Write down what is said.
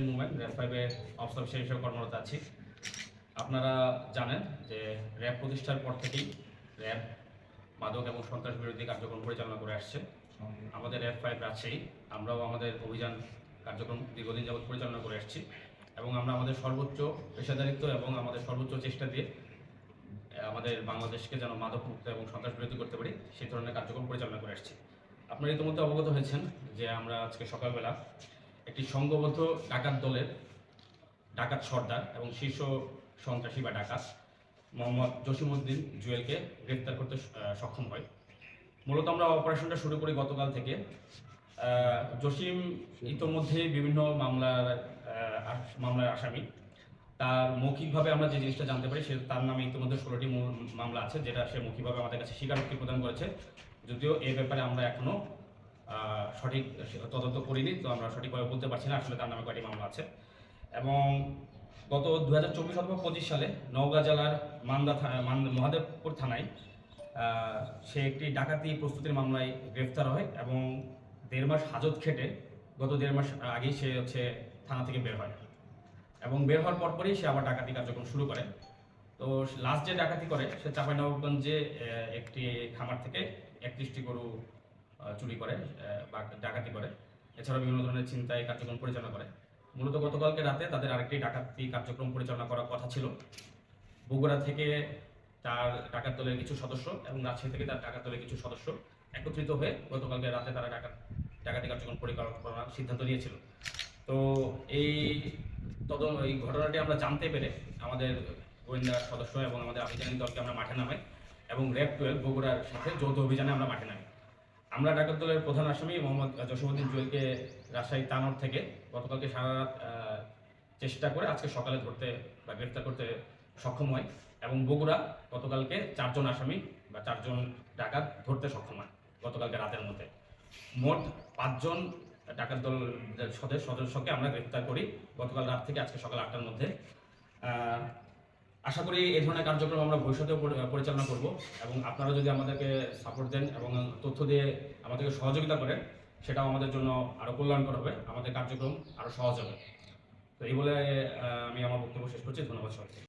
Movement RAB 5-এ officer হিসেবে কর্মরত আছি। আপনারা জানেন যে র্যাব প্রতিষ্ঠার পর থেকেই র্যাব মাদক এবং সন্ত্রাস বিরোধী কার্যক্রম পরিচালনা করে আসছে। আমাদের র্যাব 5 রাজশাহী আমরাও আমাদের অভিযান কার্যক্রম দীর্ঘদিন যাবৎ পরিচালনা করে আসছি এবং আমরা আমাদের সর্বোচ্চ পেশাদারিত্ব এবং আমাদের সর্বোচ্চ চেষ্টা দিয়ে আমাদের বাংলাদেশকে যেন মাদক মুক্ত এবং সন্ত্রাস বিরোধী করতে পারি সেই ধরনের কার্যক্রম পরিচালনা করে আসছি। আপনারা ইতিমধ্যে অবগত হয়েছেন যে আমরা আজকে সকালবেলা একটি সংঘবদ্ধ ডাকাত দলের ডাকাত সর্দার এবং শীর্ষ সন্ত্রাসী বা ডাকাত মোহাম্মদ জসিমউদ্দিন জুয়েলকে গ্রেফতার করতে সক্ষম হয়। মূলত আমরা অপারেশনটা শুরু করি গতকাল থেকে। জসিম ইতোমধ্যে বিভিন্ন মামলার আসামি। তার মৌখিকভাবে আমরা যে জিনিসটা জানতে পারি, তার নামে ইতিমধ্যে 16টি মামলা আছে, যেটা সে মৌখিকভাবে আমাদের কাছে স্বীকারোক্তি প্রদান করেছে। যদিও এ ব্যাপারে আমরা এখনও সঠিক তদন্ত করিনি, তো আমরা সঠিকভাবে বলতে পারছি না আসলে তার নামে কয়টি মামলা আছে। এবং গত 2024 অথবা 25 সালে নওগাঁ জেলার মহাদেবপুর থানায় সে একটি ডাকাতি প্রস্তুতির মামলায় গ্রেফতার হয় এবং 1.5 মাস হাজত খেটে গত 1.5 মাস আগেই সে থানা থেকে বের হয় এবং বের হওয়ার পরপরই সে আবার ডাকাতি কার্যক্রম শুরু করে। তো লাস্ট যে ডাকাতি করে সে চাঁপাইনবাবগঞ্জে একটি খামার থেকে 31টি গরু চুরি করে বা ডাকাতি করে। এছাড়াও বিভিন্ন ধরনের ছিনতাই কার্যক্রম পরিচালনা করে। মূলত গতকালকে রাতে তাদের আরেকটি ডাকাতি কার্যক্রম পরিচালনা করার কথা ছিল। বগুড়া থেকে তার ডাকাত দলের কিছু সদস্য এবং রাজশাহী থেকে তার ডাকাত দলের কিছু সদস্য একত্রিত হয়ে গতকালকে রাতে তারা ডাকাতি কার্যক্রম পরিচালনা করার সিদ্ধান্ত নিয়েছিল। তো এই ঘটনাটি আমরা জানতে পেরে আমাদের গোয়েন্দা সদস্য এবং আমাদের আভিযানিক দলকে আমরা মাঠে নামাই এবং র্যাব 12 বগুড়ার সাথে যৌথ অভিযানে আমরা মাঠে নামি। আমরা ডাকাত দলের প্রধান আসামি মোহাম্মদ জসিমউদ্দিন জুয়েলকে রাজশাহী তানোর থেকে গতকালকে সারা রাত চেষ্টা করে আজকে সকালে ধরতে বা গ্রেফতার করতে সক্ষম হয় এবং বগুড়া গতকালকে 4 জন আসামি বা 4 জন ডাকাত ধরতে সক্ষম হয় গতকালকে রাতের মধ্যে। মোট 5 জন ডাকাত দল সদস্যকে আমরা গ্রেফতার করি গতকাল রাত থেকে আজকে সকাল 8টার মধ্যে। আশা করি এই ধরনের কার্যক্রম আমরা ভবিষ্যতেও পরিচালনা করব এবং আপনারা যদি আমাদেরকে সাপোর্ট দেন এবং তথ্য দিয়ে আমাদেরকে সহযোগিতা করেন, সেটাও আমাদের জন্য আরও কল্যাণকর হবে, আমাদের কার্যক্রম আরও সহজ হবে। তো এই বলে আমি আমার বক্তব্য শেষ করছি। ধন্যবাদ সবাইকে।